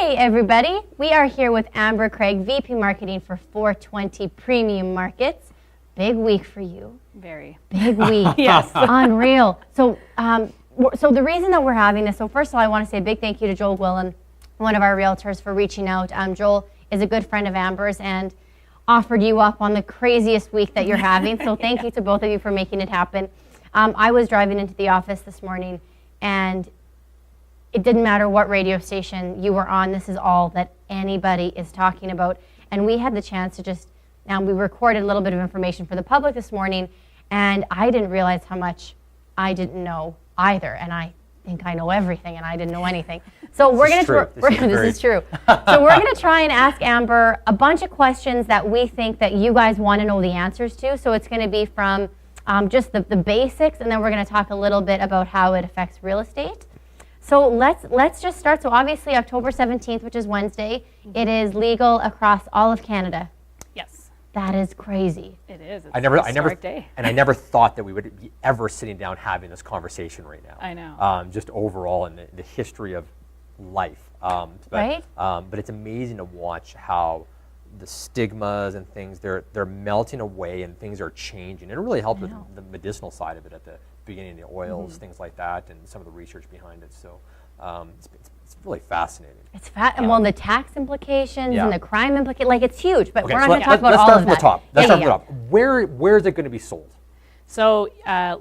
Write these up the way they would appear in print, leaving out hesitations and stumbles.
Hey everybody, we are here with Amber Craig, VP Marketing for 420 Premium Markets. Big week for you. Very. Big week. Yes. Unreal. So the reason that we're having this, so first of all, I want to say a big thank you to Joel Gwillan, one of our realtors, for reaching out. Joel is a good friend of Amber's and offered you up on the craziest week that you're having. So thank you to both of you for making it happen. I was driving into the office this morning and it didn't matter what radio station you were on. This is all that anybody is talking about. And we had the chance to we recorded a little bit of information for the public this morning, and I didn't realize how much I didn't know either. And I think I know everything, and I didn't know anything. So this is true. So we're going to try and ask Amber a bunch of questions that we think that you guys want to know the answers to. So it's going to be from just the basics, and then we're going to talk a little bit about how it affects real estate. So let's just start. So obviously October 17th, which is Wednesday, it is legal across all of Canada. Yes. That is crazy. It is. It's I never thought that we would be ever sitting down having this conversation right now. I know. Just overall in the history of life. Right? But it's amazing to watch how the stigmas and things, they're melting away and things are changing. And it really helped with the medicinal side of it at the beginning, the oils, things like that, and some of the research behind it. So it's really fascinating. It's well, the tax implications and the crime implications, like it's huge, but we're not going to talk about let's all start of from that. the top. Let's start from the top. Where is it going to be sold? So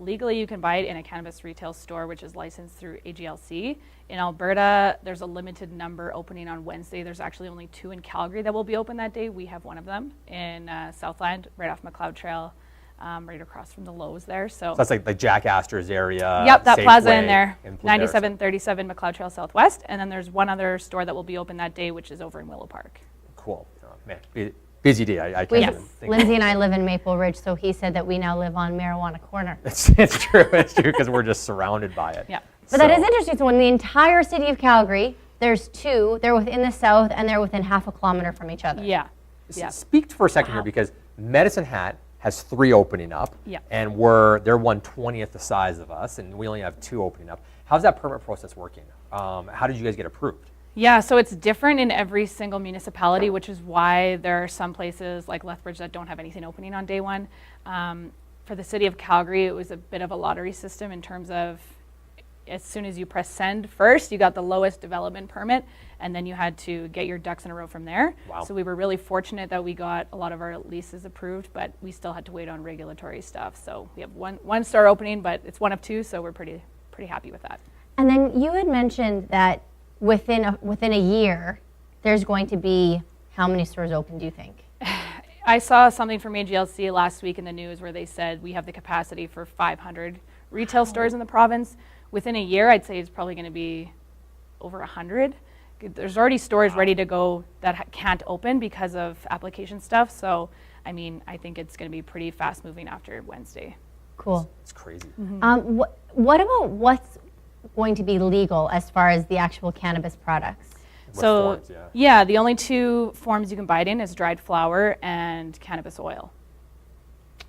legally you can buy it in a cannabis retail store, which is licensed through AGLC. In Alberta, there's a limited number opening on Wednesday. There's actually only 2 in Calgary that will be open that day. We have one of them in Southland, right off McLeod Trail, right across from the Lowe's there. So that's like the Jack Astor's area. Yep, that Safeway plaza in there, in 9737 McLeod Trail Southwest. And then there's one other store that will be open that day, which is over in Willow Park. Cool. Oh, man, busy day. I can't even think. Lindsay and I live in Maple Ridge, so he said that we now live on Marijuana Corner. It's true. It's true because we're just surrounded by it. Yeah. But that is interesting. So in the entire city of Calgary, there's 2. They're within the south, and they're within half a kilometer from each other. Yeah. Speak for a second here, because Medicine Hat has 3 opening up, and they're 1/20th the size of us, and we only have 2 opening up. How's that permit process working? How did you guys get approved? Yeah, so it's different in every single municipality, which is why there are some places like Lethbridge that don't have anything opening on day one. For the city of Calgary, it was a bit of a lottery system in terms of as soon as you press send first, you got the lowest development permit, and then you had to get your ducks in a row from there. Wow. So we were really fortunate that we got a lot of our leases approved, but we still had to wait on regulatory stuff. So we have one store opening, but it's one of 2, so we're pretty happy with that. And then you had mentioned that within a year, there's going to be how many stores open, do you think? I saw something from AGLC last week in the news where they said we have the capacity for 500 retail stores in the province. Within a year, I'd say it's probably going to be over 100. There's already stores ready to go that can't open because of application stuff. So, I mean, I think it's going to be pretty fast moving after Wednesday. Cool. It's crazy. What about what's going to be legal as far as the actual cannabis products? So, yeah, the only 2 forms you can buy it in is dried flower and cannabis oil.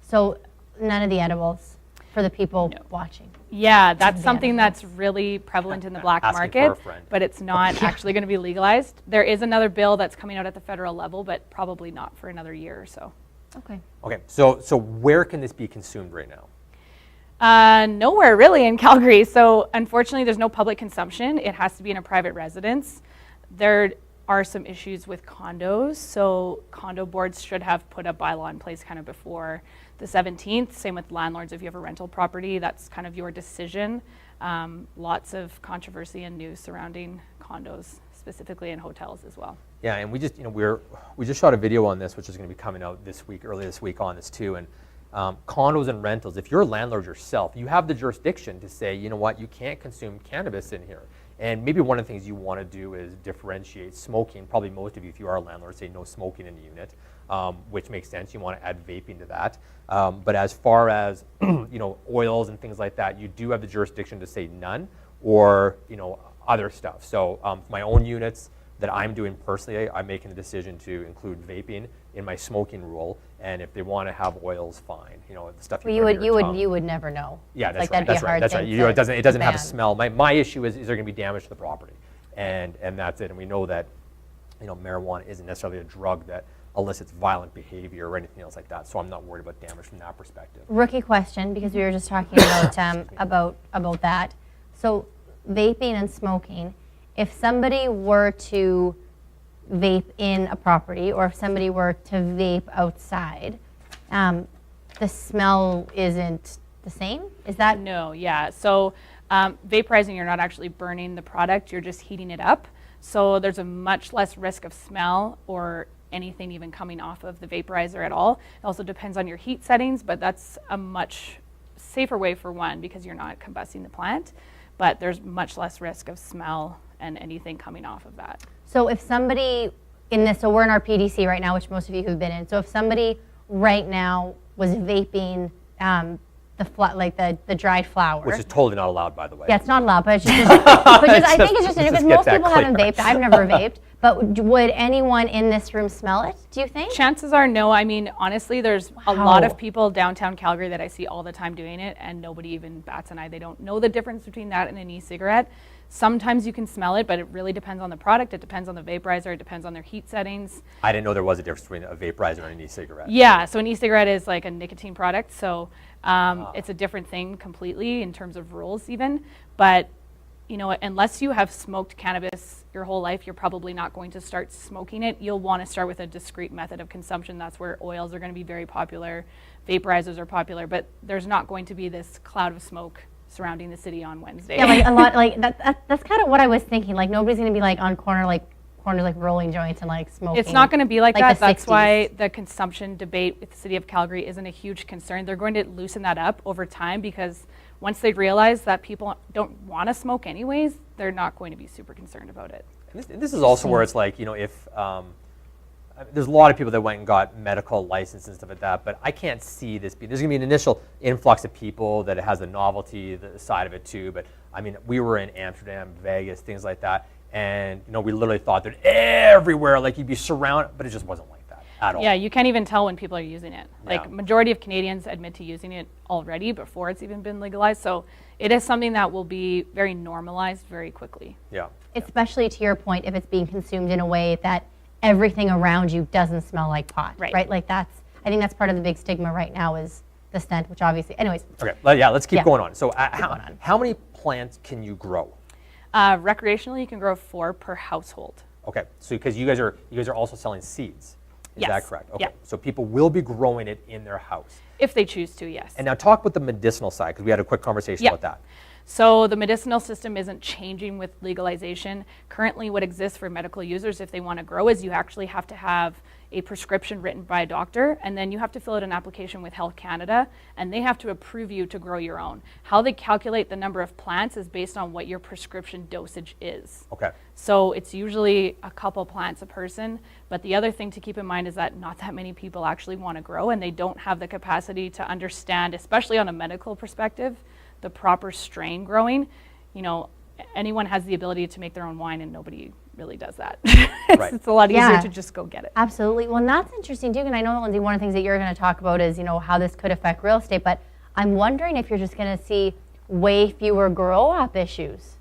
So none of the edibles for the people watching? Yeah, that's something that's really prevalent in the black market, but it's not actually going to be legalized. There is another bill that's coming out at the federal level, but probably not for another year or so. Okay, so where can this be consumed right now? Nowhere really in Calgary. So unfortunately, there's no public consumption. It has to be in a private residence. There are some issues with condos. So condo boards should have put a bylaw in place kind of before the 17th. Same with landlords. If you have a rental property, that's kind of your decision. Lots of controversy and news surrounding condos, specifically in hotels as well. Yeah, and we just shot a video on this, which is going to be coming out early this week on this too. And condos and rentals, if you're a landlord yourself, you have the jurisdiction to say, you know what, you can't consume cannabis in here. And maybe one of the things you want to do is differentiate smoking. Probably most of you, if you are a landlord, say no smoking in the unit, which makes sense. You want to add vaping to that. But as far as oils and things like that, you do have the jurisdiction to say none or other stuff. So my own units that I'm doing personally, I'm making the decision to include vaping in my smoking rule. And if they want to have oils, fine. The stuff you would never know. Yeah, that's right. That's right. It doesn't have a smell. My issue is there going to be damage to the property, and that's it. And we know that marijuana isn't necessarily a drug that elicits violent behavior or anything else like that. So I'm not worried about damage from that perspective. Rookie question, because we were just talking about that. So vaping and smoking, if somebody were to vape in a property or if somebody were to vape outside, the smell isn't the same? Is that? No, yeah. So vaporizing, you're not actually burning the product, you're just heating it up. So there's a much less risk of smell or anything even coming off of the vaporizer at all. It also depends on your heat settings, but that's a much safer way for one because you're not combusting the plant, but there's much less risk of smell and anything coming off of that. So if somebody in this, so we're in our PDC right now, which most of you have been in. So if somebody right now was vaping the dried flower, Which is totally not allowed, by the way. yeah, it's not allowed, but it's just, I think it's just because most people haven't vaped. I've never vaped, but would anyone in this room smell it? Do you think? Chances are no. I mean, honestly, there's a lot of people downtown Calgary that I see all the time doing it, and nobody even bats an eye. They don't know the difference between that and an e-cigarette. Sometimes you can smell it, but it really depends on the product. It depends on the vaporizer. It depends on their heat settings. I didn't know there was a difference between a vaporizer and an e-cigarette. Yeah, so an e-cigarette is like a nicotine product, so it's a different thing completely in terms of rules even. But unless you have smoked cannabis your whole life, you're probably not going to start smoking it. You'll want to start with a discrete method of consumption. That's where oils are going to be very popular, vaporizers are popular, but there's not going to be this cloud of smoke surrounding the city on Wednesday. Yeah, like a lot, like that's kind of what I was thinking. Like nobody's gonna be like on corners like rolling joints and like smoking. It's not going to be like that. That's 60s. why the consumption debate with the city of Calgary isn't a huge concern. They're going to loosen that up over time because once they realize that people don't want to smoke anyways, they're not going to be super concerned about it. And this is also where it's like, if there's a lot of people that went and got medical license and stuff like that, but I can't see this being, there's going to be an initial influx of people that it has the novelty the side of it too. But I mean, we were in Amsterdam, Vegas, things like that. And we literally thought that everywhere, like you'd be surrounded, but it just wasn't like that at all. Yeah, you can't even tell when people are using it. Like Yeah. majority of Canadians admit to using it already before it's even been legalized. So it is something that will be very normalized very quickly. Yeah. Especially to your point, if it's being consumed in a way that everything around you doesn't smell like pot, Right. Like I think that's part of the big stigma right now is the scent, which obviously, anyways. Okay, let's keep Yeah. going on. So going on. how many plants can you grow? Recreationally, you can grow 4 per household. Okay, so because you guys are also selling seeds, is that Yes. correct? Okay, Yeah. so people will be growing it in their house. If they choose to, yes. And now talk about the medicinal side, because we had a quick conversation Yeah. about that. So the medicinal system isn't changing with legalization. Currently what exists for medical users if they want to grow is you actually have to have a prescription written by a doctor, and then you have to fill out an application with Health Canada, and they have to approve you to grow your own. How they calculate the number of plants is based on what your prescription dosage is. Okay. So it's usually a couple plants a person, but the other thing to keep in mind is that not that many people actually want to grow, and they don't have the capacity to understand, especially on a medical perspective, the proper strain growing. Anyone has the ability to make their own wine, and nobody really does that. Right. It's a lot easier Yeah. to just go get it. Absolutely. Well, and that's interesting too, and I know, Lindsay, one of the things that you're going to talk about is, how this could affect real estate, but I'm wondering if you're just going to see way fewer grow-up issues.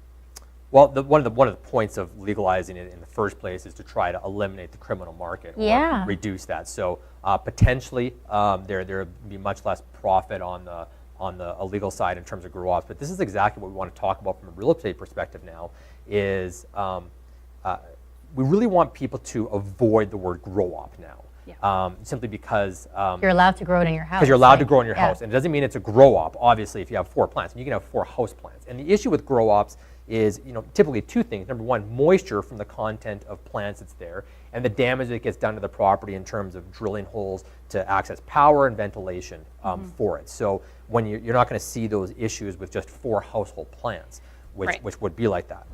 Well, one of the points of legalizing it in the first place is to try to eliminate the criminal market or Yeah. reduce that. So potentially there would be much less profit on the illegal side in terms of grow-ops. But this is exactly what we want to talk about from a real estate perspective now is we really want people to avoid the word grow-op now. Yeah. Simply because You're allowed to grow it in your house. because you're allowed to like, grow in your yeah. house. And it doesn't mean it's a grow-op, obviously, if you have 4 plants. You can have 4 house plants. And the issue with grow-ops is, typically 2 things. Number one, moisture from the content of plants that's there, and the damage that gets done to the property in terms of drilling holes to access power and ventilation for it. So when you're not going to see those issues with just 4 household plants, Right. which would be like that.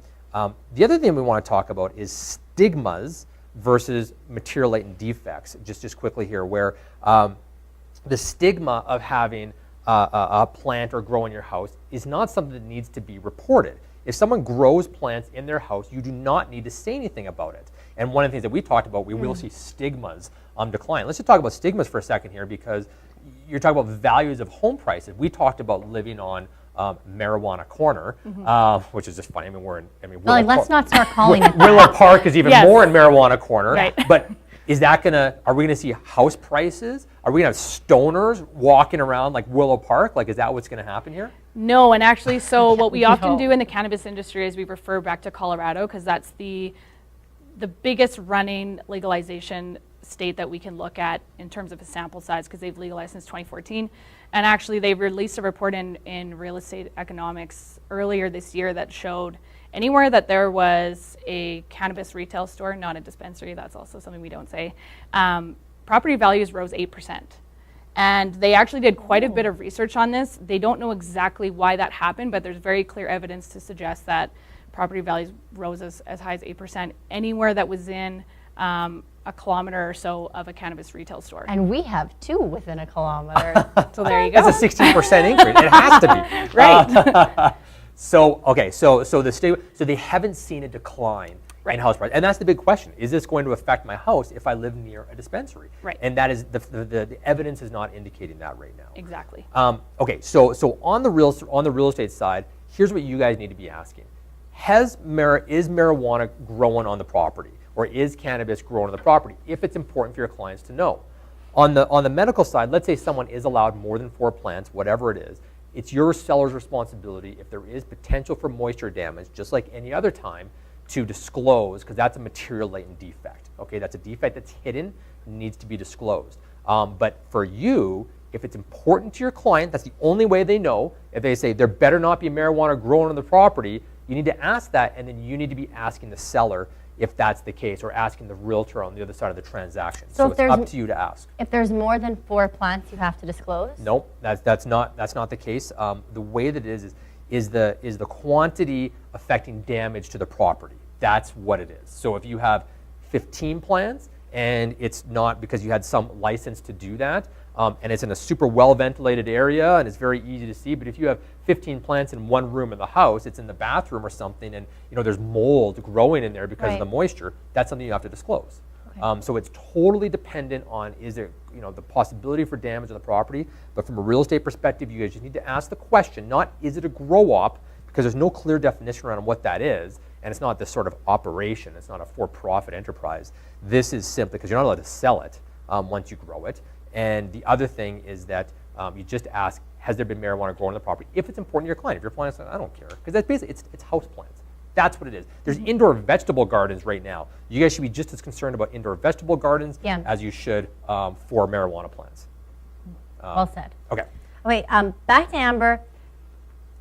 The other thing we want to talk about is stigmas versus material latent defects. Just quickly here, where the stigma of having a plant or grow in your house is not something that needs to be reported. If someone grows plants in their house, you do not need to say anything about it. And one of the things that we talked about, we will see stigmas decline. Let's just talk about stigmas for a second here, because you're talking about values of home prices. We talked about living on marijuana corner, which is just funny. I mean, Well, let's not start calling it that. Willow Park is even Yes. more in marijuana corner. Right. But is that are we gonna see house prices? Are we gonna have stoners walking around like Willow Park? Like, is that what's gonna happen here? No, and actually, so what we often No. do in the cannabis industry is we refer back to Colorado because that's the biggest running legalization state that we can look at in terms of a sample size because they've legalized since 2014. And actually, they released a report in Real Estate Economics earlier this year that showed anywhere that there was a cannabis retail store, not a dispensary, that's also something we don't say, property values rose 8%. And they actually did quite a bit of research on this. They don't know exactly why that happened, but there's very clear evidence to suggest that property values rose as high as 8% anywhere that was in a kilometer or so of a cannabis retail store. And we have 2 within a kilometer. So there you go. That's a 16% increase. It has to be. Right. So the state, so they haven't seen a decline in house price, and that's the big question: is this going to affect my house if I live near a dispensary? Right. And that is the evidence is not indicating that right now. Exactly. Okay, so on the real estate side, here's what you guys need to be asking: is marijuana growing on the property, or is cannabis growing on the property? If it's important for your clients to know. On the medical side, let's say someone is allowed more than 4 plants, whatever it is. It's your seller's responsibility, if there is potential for moisture damage, just like any other time, to disclose, because that's a material latent defect. Okay, that's a defect that's hidden, needs to be disclosed. But for you, if it's important to your client, that's the only way they know. If they say there better not be marijuana growing on the property, you need to ask that, and then you need to be asking the seller if that's the case, or asking the realtor on the other side of the transaction. So it's up to you to ask. If there's more than 4 plants, you have to disclose? Nope, that's not the case. The way that it is the quantity affecting damage to the property. That's what it is. So if you have 15 plants and it's not because you had some license to do that, and it's in a super well ventilated area and it's very easy to see, but if you have 15 plants in one room in the house, it's in the bathroom or something, and there's mold growing in there because of the moisture, that's something you have to disclose. Okay. So it's totally dependent on, is there the possibility for damage on the property, but from a real estate perspective, you guys just need to ask the question, not is it a grow-op, because there's no clear definition around what that is, and it's not this sort of operation, it's not a for-profit enterprise. This is simply, because you're not allowed to sell it once you grow it. And the other thing is that you just ask, has there been marijuana growing on the property? If it's important to your client. If your client says, I don't care, because that's basically, it's house plants. That's what it is. There's indoor vegetable gardens right now. You guys should be just as concerned about indoor vegetable gardens as you should for marijuana plants. Well said. Okay. Wait, back to Amber.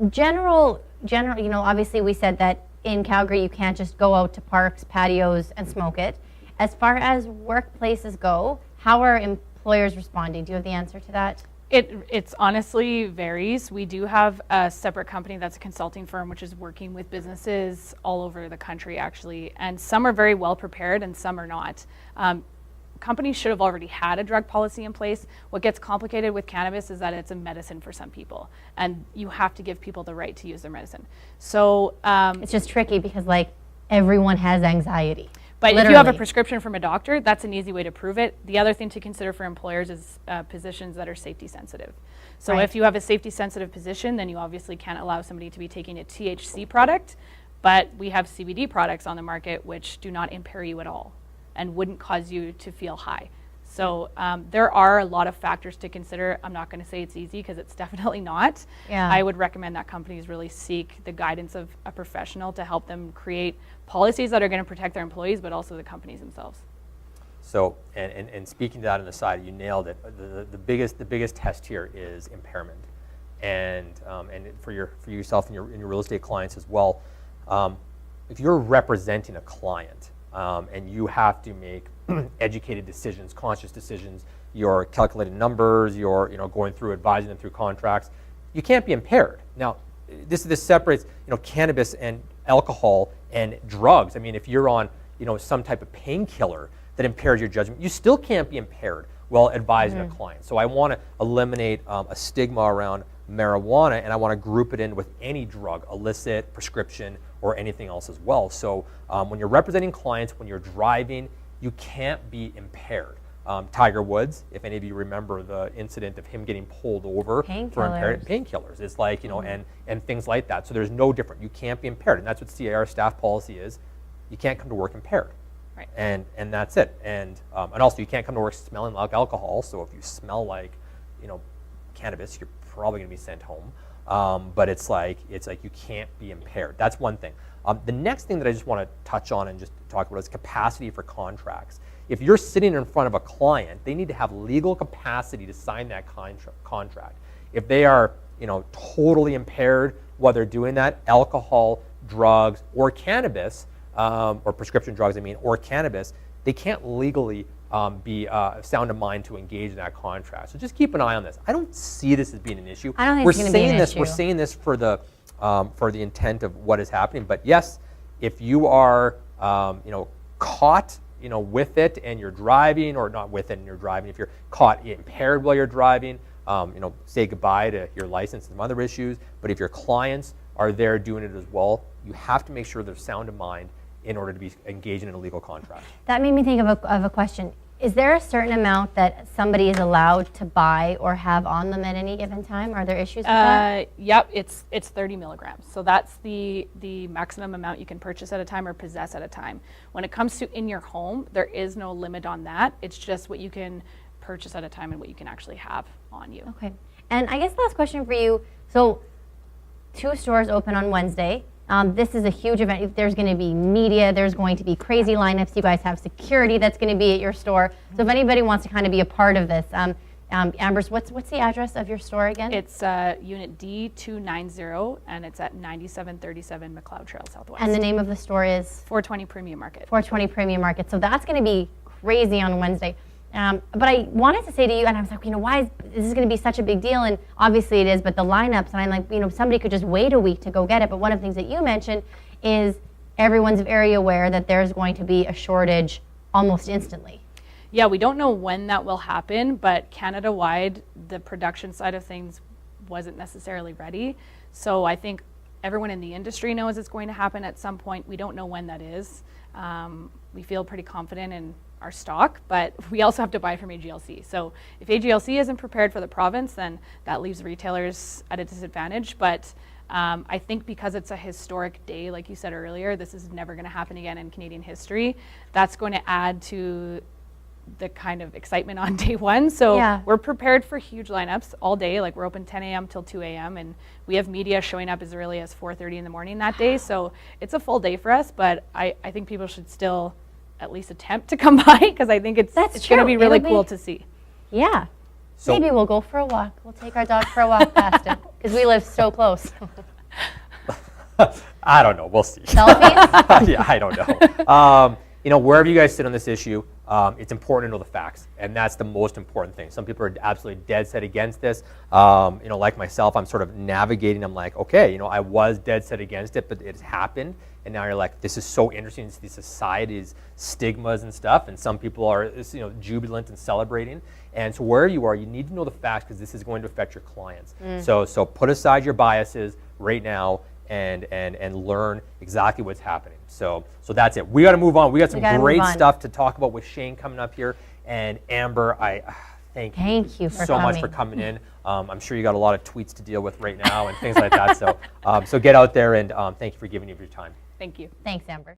General, obviously we said that in Calgary you can't just go out to parks, patios, and smoke it. As far as workplaces go, how are employers responding? Do you have the answer to that? It's honestly varies. We do have a separate company that's a consulting firm which is working with businesses all over the country actually, and some are very well prepared and some are not. Companies should have already had a drug policy in place. What gets complicated with cannabis is that it's a medicine for some people, and you have to give people the right to use their medicine. So it's just tricky because everyone has anxiety. But literally. If you have a prescription from a doctor, that's an easy way to prove it. The other thing to consider for employers is positions that are safety sensitive. So if you have a safety sensitive position, then you obviously can't allow somebody to be taking a THC product, but we have CBD products on the market which do not impair you at all and wouldn't cause you to feel high. So there are a lot of factors to consider. I'm not going to say it's easy because it's definitely not. Yeah. I would recommend that companies really seek the guidance of a professional to help them create policies that are going to protect their employees, but also the companies themselves. So, and speaking to that on the side, you nailed it. The biggest test here is impairment, and for yourself and your real estate clients as well. If you're representing a client and you have to make educated decisions, conscious decisions, you're calculating numbers, you're going through advising them through contracts, you can't be impaired. Now, this separates cannabis and alcohol and drugs. I mean, if you're on some type of painkiller that impairs your judgment, you still can't be impaired while advising a client. So I want to eliminate a stigma around marijuana, and I want to group it in with any drug, illicit, prescription, or anything else as well. So when you're representing clients, when you're driving, you can't be impaired. Tiger Woods, if any of you remember the incident of him getting pulled over for impaired painkillers. It's like, you know, and things like that. So there's no different. You can't be impaired. And that's what CIR staff policy is. You can't come to work impaired. Right. And that's it. And also you can't come to work smelling like alcohol. So if you smell like, you know, cannabis, you're probably going to be sent home. But it's like you can't be impaired. That's one thing. The next thing that I just want to touch on and just talk about is capacity for contracts. If you're sitting in front of a client, they need to have legal capacity to sign that contract. If they are, you know, totally impaired while they're doing that, alcohol, drugs, or cannabis, or prescription drugs, I mean, or cannabis, they can't legally be sound of mind to engage in that contract. So just keep an eye on this. I don't see this as being an issue. I don't think it's going to be an issue. We're saying this for the intent of what is happening. But yes, if you are, you know, caught, you know, with it and you're driving, or not with it and you're driving, if you're caught impaired while you're driving, you know, say goodbye to your license and some other issues. But if your clients are there doing it as well, you have to make sure they're sound of mind in order to be engaging in a legal contract. That made me think of a question. Is there a certain amount that somebody is allowed to buy or have on them at any given time? Are there issues with that? Yep, it's 30 milligrams. So that's the maximum amount you can purchase at a time or possess at a time. When it comes to in your home, there is no limit on that. It's just what you can purchase at a time and what you can actually have on you. Okay. And I guess last question for you. So 2 stores open on Wednesday. This is a huge event. There's going to be media. There's going to be crazy lineups. You guys have security that's going to be at your store. So if anybody wants to kind of be a part of this, Ambers, what's the address of your store again? It's Unit D290, and it's at 9737 McLeod Trail Southwest. And the name of the store is? 420 Premium Market. 420 Premium Market. So that's going to be crazy on Wednesday. But I wanted to say to you, and I was like, you know, why is this going to be such a big deal? And obviously it is, but the lineups, and I'm like, you know, somebody could just wait a week to go get it. But one of the things that you mentioned is everyone's very aware that there's going to be a shortage almost instantly. Yeah, we don't know when that will happen, but Canada-wide, the production side of things wasn't necessarily ready. So I think everyone in the industry knows it's going to happen at some point. We don't know when that is. We feel pretty confident in our stock, but we also have to buy from AGLC. So if AGLC isn't prepared for the province, then that leaves retailers at a disadvantage. But I think because it's a historic day, like you said earlier, this is never going to happen again in Canadian history. That's going to add to the kind of excitement on day one. So yeah, we're prepared for huge lineups all day. Like we're open 10 a.m. till 2 a.m. and we have media showing up as early as 4:30 in the morning that day. So it's a full day for us, but I think people should still at least attempt to come by, because I think it's going to be really cool to see. Yeah. So maybe we'll go for a walk. We'll take our dog for a walk past it, because we live so close. I don't know. We'll see. Selfies? Yeah, I don't know. You know, wherever you guys sit on this issue, it's important to know the facts, and that's the most important thing. Some people are absolutely dead set against this. You know, like myself, I'm sort of navigating. I'm like, okay, you know, I was dead set against it, but it's happened, and now you're like, this is so interesting to see society's stigmas and stuff, and some people are, you know, jubilant and celebrating. And so where you are, you need to know the facts, because this is going to affect your clients. So put aside your biases right now and learn exactly what's happening. So that's it. We got to move on. We got some great stuff to talk about with Shane coming up here. And Amber, I thank you so much for coming in. I'm sure you got a lot of tweets to deal with right now and things like that. So get out there, and thank you for giving me your time. Thank you. Thanks, Amber.